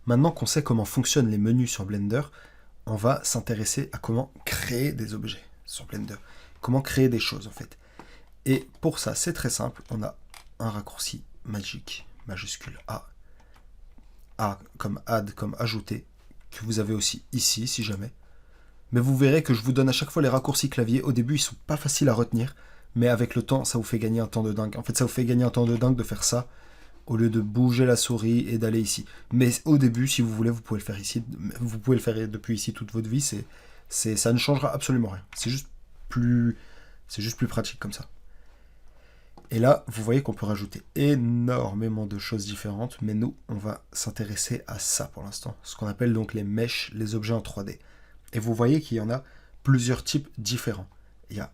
Maintenant qu'on sait comment fonctionnent les menus sur Blender, on va s'intéresser à comment créer des objets sur Blender. Comment créer des choses en fait. Et pour ça, c'est très simple, on a un raccourci magique, majuscule A, A comme add, comme ajouter, que vous avez aussi ici si jamais. Mais vous verrez que je vous donne à chaque fois les raccourcis clavier. Au début, ils sont pas faciles à retenir, mais avec le temps, ça vous fait gagner un temps de dingue. En fait, ça vous fait gagner un temps de dingue de faire ça, au lieu de bouger la souris et d'aller ici. Mais au début, si vous voulez, vous pouvez le faire ici. Vous pouvez le faire depuis ici toute votre vie. Ça ne changera absolument rien. C'est juste plus pratique comme ça. Et là, vous voyez qu'on peut rajouter énormément de choses différentes, mais nous, on va s'intéresser à ça pour l'instant. Ce qu'on appelle donc les meshes, les objets en 3D. Et vous voyez qu'il y en a plusieurs types différents. Il y a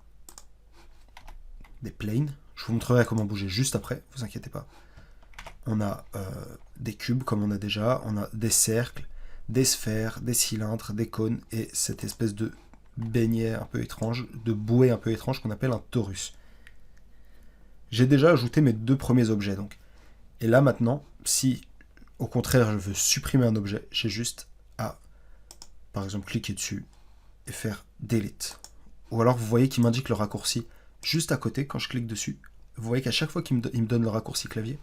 des planes. Je vous montrerai comment bouger juste après, vous inquiétez pas. On a des cubes comme on a déjà, on a des cercles, des sphères, des cylindres, des cônes et cette espèce de beignet un peu étrange, de bouée un peu étrange qu'on appelle un torus. J'ai déjà ajouté mes deux premiers objets donc. Et là maintenant, si au contraire je veux supprimer un objet, j'ai juste à par exemple cliquer dessus et faire delete. Ou alors vous voyez qu'il m'indique le raccourci juste à côté quand je clique dessus. Vous voyez qu'à chaque fois qu'il me donne le raccourci clavier.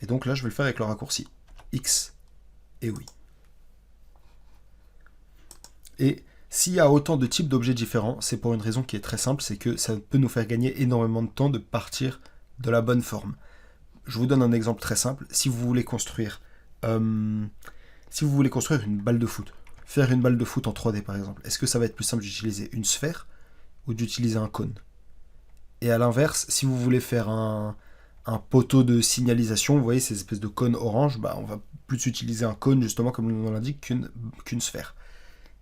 Et donc là je vais le faire avec le raccourci X et oui. Et s'il y a autant de types d'objets différents, c'est pour une raison qui est très simple, c'est que ça peut nous faire gagner énormément de temps de partir de la bonne forme. Je vous donne un exemple très simple. Si vous voulez construire une balle de foot, faire une balle de foot en 3D par exemple, est-ce que ça va être plus simple d'utiliser une sphère ou d'utiliser un cône? Et à l'inverse, si vous voulez faire un poteau de signalisation, vous voyez ces espèces de cônes orange, bah on va plus utiliser un cône justement comme le nom l'indique qu'une sphère.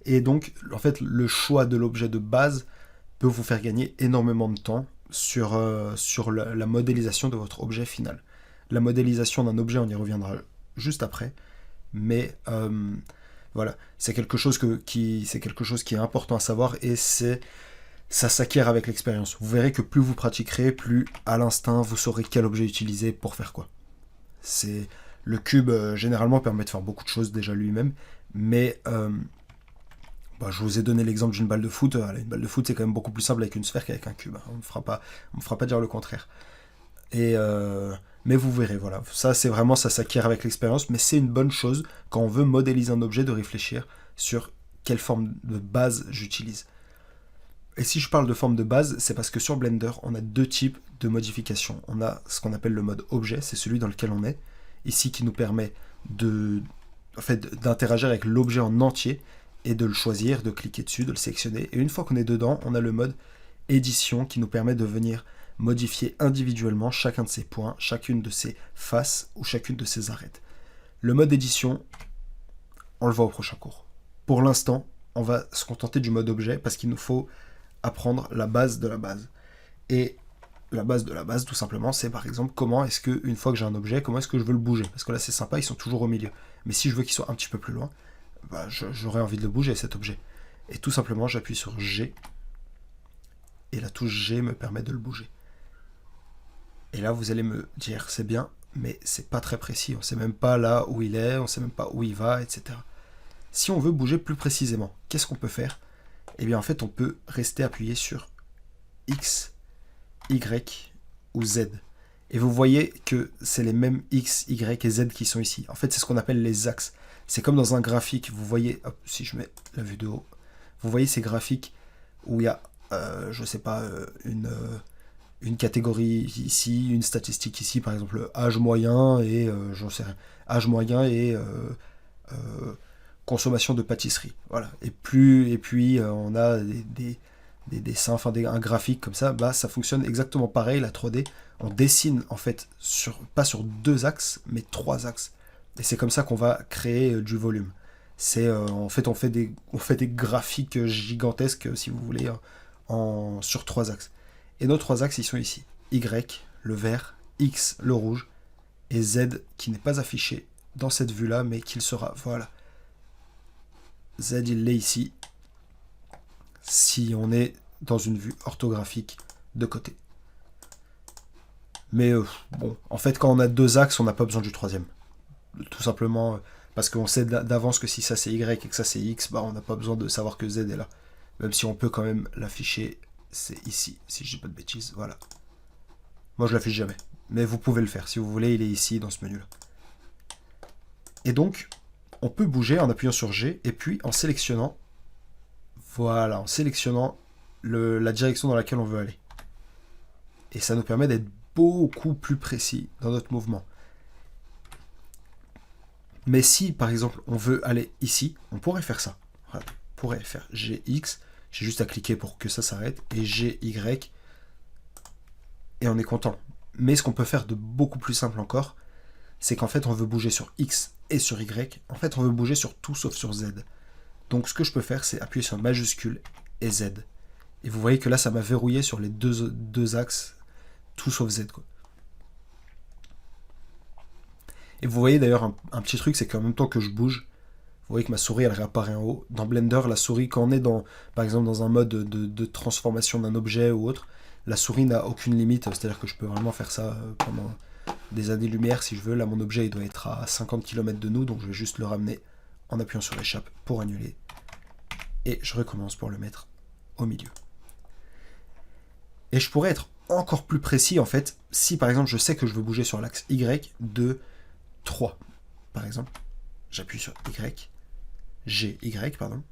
Et donc en fait le choix de l'objet de base peut vous faire gagner énormément de temps sur la modélisation de votre objet final. La modélisation d'un objet, on y reviendra juste après, mais voilà, c'est quelque chose qui est important à savoir et ça s'acquiert avec l'expérience. Vous verrez que plus vous pratiquerez, plus à l'instinct vous saurez quel objet utiliser pour faire quoi. C'est le cube généralement permet de faire beaucoup de choses déjà lui-même, mais je vous ai donné l'exemple d'une balle de foot. Une balle de foot c'est quand même beaucoup plus simple avec une sphère qu'avec un cube. On me fera pas dire le contraire. Et mais vous verrez, voilà, ça s'acquiert avec l'expérience, mais c'est une bonne chose quand on veut modéliser un objet de réfléchir sur quelle forme de base j'utilise. Et si je parle de forme de base, c'est parce que sur Blender, on a deux types de modifications. On a ce qu'on appelle le mode objet, c'est celui dans lequel on est, ici qui nous permet d'interagir avec l'objet en entier et de le choisir, de cliquer dessus, de le sélectionner. Et une fois qu'on est dedans, on a le mode édition qui nous permet de venir modifier individuellement chacun de ses points, chacune de ses faces ou chacune de ses arêtes. Le mode édition, on le voit au prochain cours. Pour l'instant, on va se contenter du mode objet parce qu'il nous faut apprendre la base de la base. Et la base de la base, tout simplement, c'est par exemple comment est-ce que, une fois que j'ai un objet, comment est-ce que je veux le bouger. Parce que là, c'est sympa, ils sont toujours au milieu. Mais si je veux qu'ils soient un petit peu plus loin, j'aurais envie de le bouger, cet objet. Et tout simplement, j'appuie sur G. Et la touche G me permet de le bouger. Et là, vous allez me dire, c'est bien, mais c'est pas très précis. On sait même pas là où il est, on sait même pas où il va, etc. Si on veut bouger plus précisément, qu'est-ce qu'on peut faire? Eh bien, en fait, on peut rester appuyé sur X, Y ou Z. Et vous voyez que c'est les mêmes X, Y et Z qui sont ici. En fait, c'est ce qu'on appelle les axes. C'est comme dans un graphique. Vous voyez, hop, si je mets la vue de haut, vous voyez ces graphiques où il y a, je sais pas, une catégorie ici, une statistique ici, par exemple âge moyen et j'en sais rien, âge moyen et consommation de pâtisserie. Voilà. Et puis on a des dessins, enfin un graphique comme ça, ça fonctionne exactement pareil, la 3D. On dessine en fait pas sur deux axes, mais trois axes. Et c'est comme ça qu'on va créer du volume. C'est en fait on fait des graphiques gigantesques, si vous voulez, sur trois axes. Et nos trois axes, ils sont ici. Y, le vert, X, le rouge, et Z, qui n'est pas affiché dans cette vue-là, mais qu'il sera. Voilà. Z, il l'est ici, si on est dans une vue orthographique de côté. Mais bon, en fait, quand on a deux axes, on n'a pas besoin du troisième. Tout simplement, Parce qu'on sait d'avance que si ça c'est Y et que ça c'est X, bah on n'a pas besoin de savoir que Z est là. Même si on peut quand même l'afficher, c'est ici, si je dis pas de bêtises, voilà. Moi je l'affiche jamais, mais vous pouvez le faire, si vous voulez, il est ici dans ce menu-là. Et donc, on peut bouger en appuyant sur G, et puis en sélectionnant, voilà, en sélectionnant la direction dans laquelle on veut aller. Et ça nous permet d'être beaucoup plus précis dans notre mouvement. Mais si, par exemple, on veut aller ici, on pourrait faire ça. Voilà. On pourrait faire GX, j'ai juste à cliquer pour que ça s'arrête, et GY, et on est content. Mais ce qu'on peut faire de beaucoup plus simple encore, c'est qu'en fait, on veut bouger sur X et sur Y. En fait, on veut bouger sur tout sauf sur Z. Donc, ce que je peux faire, c'est appuyer sur majuscule et Z. Et vous voyez que là, ça m'a verrouillé sur les deux axes, tout sauf Z, quoi. Et vous voyez d'ailleurs un petit truc, c'est qu'en même temps que je bouge, vous voyez que ma souris elle réapparaît en haut. Dans Blender, la souris, quand on est par exemple dans un mode de transformation d'un objet ou autre, la souris n'a aucune limite, c'est-à-dire que je peux vraiment faire ça pendant des années-lumière si je veux. Là mon objet il doit être à 50 km de nous, donc je vais juste le ramener en appuyant sur l'échappe pour annuler. Et je recommence pour le mettre au milieu. Et je pourrais être encore plus précis en fait, si par exemple je sais que je veux bouger sur l'axe Y de 3, par exemple, j'appuie sur Y, GY, pardon,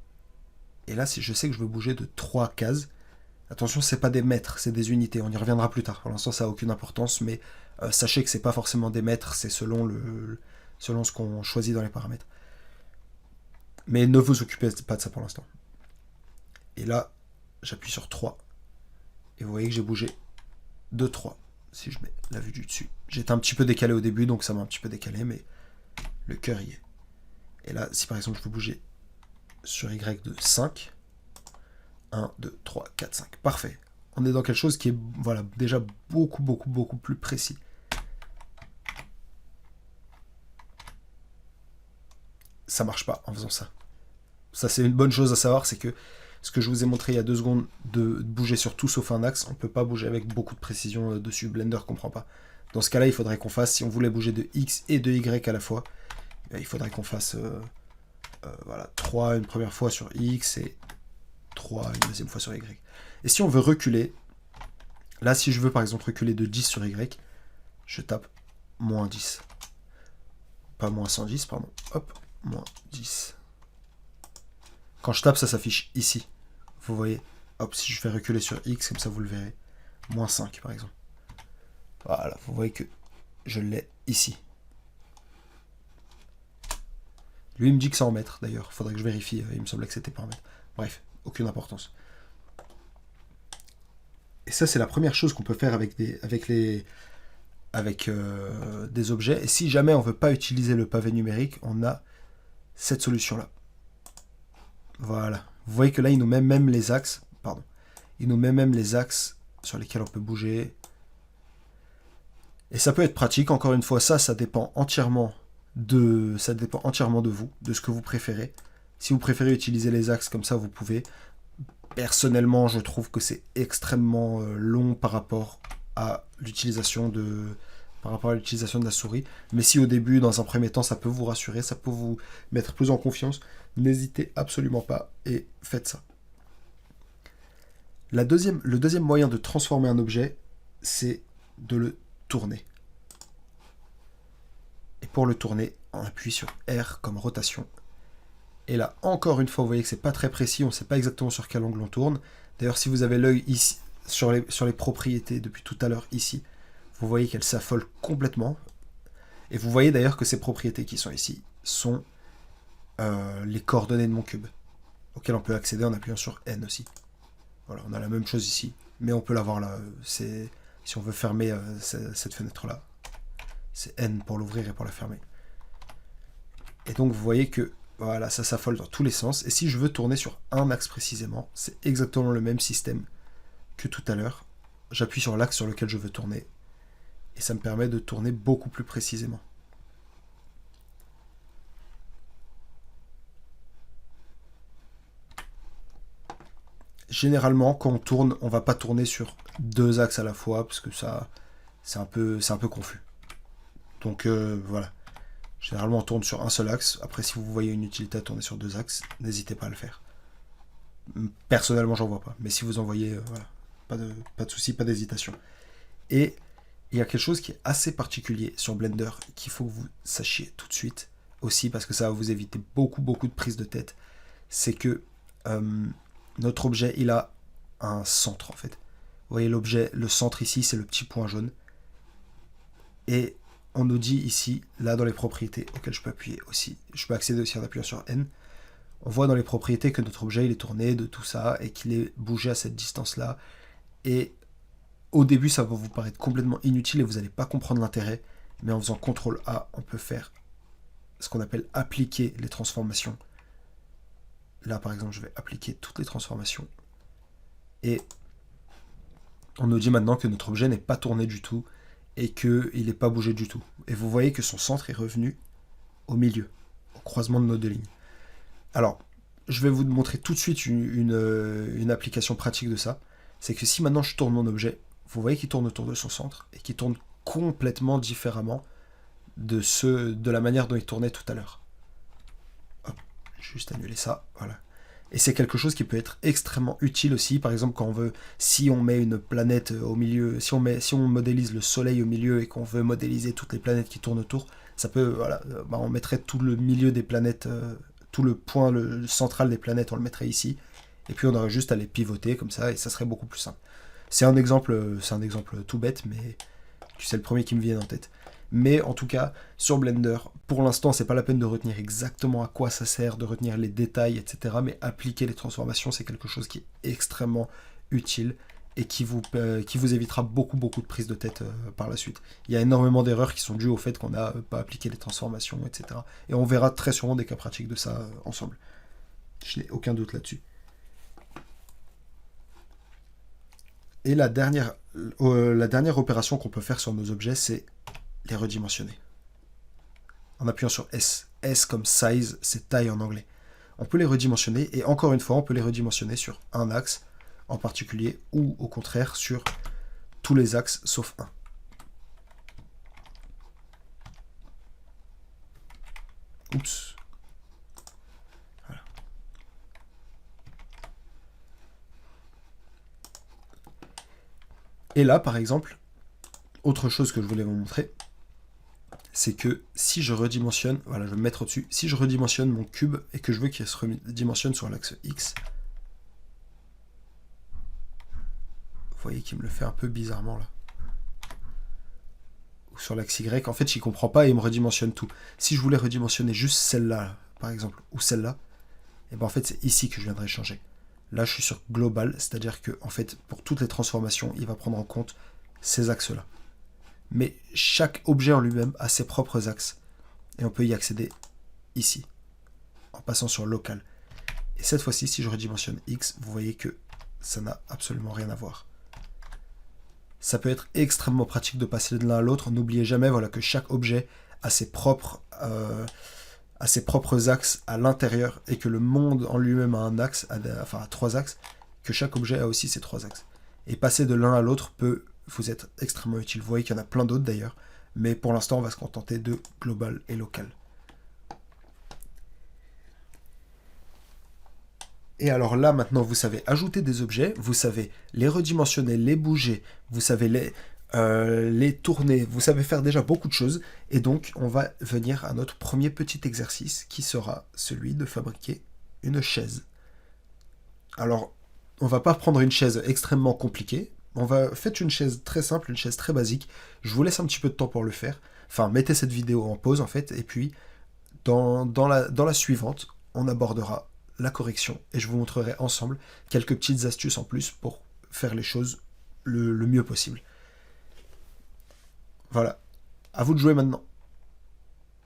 et là, si je sais que je veux bouger de 3 cases, attention, c'est pas des mètres, c'est des unités, on y reviendra plus tard, pour l'instant ça n'a aucune importance, mais sachez que c'est pas forcément des mètres, c'est selon ce qu'on choisit dans les paramètres. Mais ne vous occupez pas de ça pour l'instant. Et là, j'appuie sur 3, et vous voyez que j'ai bougé de 3. Si je mets la vue du dessus. J'étais un petit peu décalé au début, donc ça m'a un petit peu décalé, mais le cœur y est. Et là, si par exemple je veux bouger sur Y de 5, 1, 2, 3, 4, 5. Parfait. On est dans quelque chose qui est voilà, déjà beaucoup plus précis. Ça marche pas en faisant ça. Ça, c'est une bonne chose à savoir, c'est que ce que je vous ai montré il y a 2 secondes, de bouger sur tout sauf un axe, on ne peut pas bouger avec beaucoup de précision dessus. Blender ne comprend pas. Dans ce cas-là, il faudrait qu'on fasse, si on voulait bouger de X et de Y à la fois, il faudrait qu'on fasse voilà, 3 une première fois sur X et 3 une deuxième fois sur Y. Et si on veut reculer, là, si je veux par exemple reculer de 10 sur Y, je tape moins 10. Pas moins 110, pardon. Hop, moins 10. Quand je tape, ça s'affiche ici. Vous voyez, hop, si je fais reculer sur X, comme ça vous le verrez, moins 5 par exemple. Voilà, vous voyez que je l'ai ici. Lui, il me dit que c'est en mètres, d'ailleurs. Il faudrait que je vérifie. Il me semblait que c'était pas en mètres. Bref, aucune importance. Et ça, c'est la première chose qu'on peut faire avec des objets. Et si jamais on ne veut pas utiliser le pavé numérique, on a cette solution-là. Voilà. Vous voyez que là, il nous met même les axes. Pardon. Il nous met même les axes sur lesquels on peut bouger. Et ça peut être pratique. Encore une fois, ça dépend entièrement de vous, de ce que vous préférez. Si vous préférez utiliser les axes comme ça, vous pouvez. Personnellement, je trouve que c'est extrêmement long par rapport à l'utilisation de la souris. Mais si au début, dans un premier temps, ça peut vous rassurer, ça peut vous mettre plus en confiance, n'hésitez absolument pas et faites ça. Le deuxième moyen de transformer un objet, c'est de le tourner. Et pour le tourner, on appuie sur R comme rotation. Et là, encore une fois, vous voyez que c'est pas très précis, on ne sait pas exactement sur quel angle on tourne. D'ailleurs, si vous avez l'œil ici, sur les propriétés depuis tout à l'heure ici, vous voyez qu'elles s'affolent complètement. Et vous voyez d'ailleurs que ces propriétés qui sont ici sont les coordonnées de mon cube, auxquelles on peut accéder en appuyant sur N aussi. Voilà, on a la même chose ici, mais on peut l'avoir là. Si on veut fermer cette fenêtre-là, c'est N pour l'ouvrir et pour la fermer. Et donc, vous voyez que voilà, ça s'affole dans tous les sens. Et si je veux tourner sur un axe précisément, c'est exactement le même système que tout à l'heure. J'appuie sur l'axe sur lequel je veux tourner. Et ça me permet de tourner beaucoup plus précisément. Généralement, quand on tourne, on ne va pas tourner sur 2 axes à la fois, parce que ça, c'est un peu confus. Donc voilà. Généralement, on tourne sur un seul axe. Après, si vous voyez une utilité à tourner sur 2 axes, n'hésitez pas à le faire. Personnellement, j'en vois pas. Mais si vous en voyez, voilà, pas de souci, pas d'hésitation. Et il y a quelque chose qui est assez particulier sur Blender qu'il faut que vous sachiez tout de suite aussi, parce que ça va vous éviter beaucoup de prises de tête. C'est que notre objet, il a un centre en fait. Vous voyez l'objet, le centre ici, c'est le petit point jaune. Et on nous dit ici, là dans les propriétés, auxquelles je peux appuyer aussi, je peux accéder aussi en appuyant sur N. On voit dans les propriétés que notre objet il est tourné de tout ça et qu'il est bougé à cette distance-là. Et au début, ça va vous paraître complètement inutile et vous n'allez pas comprendre l'intérêt. Mais en faisant CTRL A, on peut faire ce qu'on appelle appliquer les transformations. Là, par exemple, je vais appliquer toutes les transformations. Et on nous dit maintenant que notre objet n'est pas tourné du tout et qu'il n'est pas bougé du tout. Et vous voyez que son centre est revenu au milieu, au croisement de nos deux lignes. Alors, je vais vous montrer tout de suite une application pratique de ça. C'est que si maintenant je tourne mon objet, vous voyez qu'il tourne autour de son centre et qu'il tourne complètement différemment de la manière dont il tournait tout à l'heure. Hop, juste annuler ça, voilà. Et c'est quelque chose qui peut être extrêmement utile aussi, par exemple quand on veut, si on met une planète au milieu, si on modélise le soleil au milieu et qu'on veut modéliser toutes les planètes qui tournent autour, ça peut, voilà, on mettrait tout le milieu des planètes, tout le point le central des planètes, on le mettrait ici, et puis on aurait juste à les pivoter comme ça, et ça serait beaucoup plus simple. C'est un exemple tout bête, mais c'est le premier qui me vient en tête. Mais en tout cas, sur Blender, pour l'instant, c'est pas la peine de retenir exactement à quoi ça sert, de retenir les détails, etc. Mais appliquer les transformations, c'est quelque chose qui est extrêmement utile et qui vous évitera beaucoup de prises de tête par la suite. Il y a énormément d'erreurs qui sont dues au fait qu'on n'a pas appliqué les transformations, etc. Et on verra très sûrement des cas pratiques de ça ensemble. Je n'ai aucun doute là-dessus. Et la dernière opération qu'on peut faire sur nos objets, c'est les redimensionner. En appuyant sur S. S comme size, c'est taille en anglais. On peut les redimensionner, et encore une fois, on peut les redimensionner sur un axe en particulier, ou au contraire sur tous les axes sauf un. Oups. Voilà. Et là, par exemple, autre chose que je voulais vous montrer, c'est que si je redimensionne, voilà, je vais me mettre au-dessus, si je redimensionne mon cube et que je veux qu'il se redimensionne sur l'axe X, vous voyez qu'il me le fait un peu bizarrement là. Ou sur l'axe Y, en fait, il comprend pas et il me redimensionne tout. Si je voulais redimensionner juste celle-là, par exemple, ou celle-là, et ben en fait, c'est ici que je viendrais changer. Là, je suis sur Global, c'est-à-dire que, en fait, pour toutes les transformations, il va prendre en compte ces axes-là. Mais chaque objet en lui-même a ses propres axes. Et on peut y accéder ici, en passant sur Local. Et cette fois-ci, si je redimensionne X, vous voyez que ça n'a absolument rien à voir. Ça peut être extrêmement pratique de passer de l'un à l'autre. N'oubliez jamais, voilà, que chaque objet a ses propres axes à l'intérieur et que le monde en lui-même a un axe, a 3 axes, que chaque objet a aussi ses 3 axes. Et passer de l'un à l'autre peut vous être extrêmement utile. Vous voyez qu'il y en a plein d'autres d'ailleurs, mais pour l'instant on va se contenter de global et local. Et alors là maintenant vous savez ajouter des objets, vous savez les redimensionner, les bouger, vous savez les tourner, vous savez faire déjà beaucoup de choses, et donc on va venir à notre premier petit exercice qui sera celui de fabriquer une chaise. Alors on va pas prendre une chaise extrêmement compliquée, faites une chaise très simple, une chaise très basique. Je vous laisse un petit peu de temps pour le faire. Enfin, mettez cette vidéo en pause en fait, et puis dans la suivante, on abordera la correction et je vous montrerai ensemble quelques petites astuces en plus pour faire les choses le mieux possible. Voilà, à vous de jouer maintenant.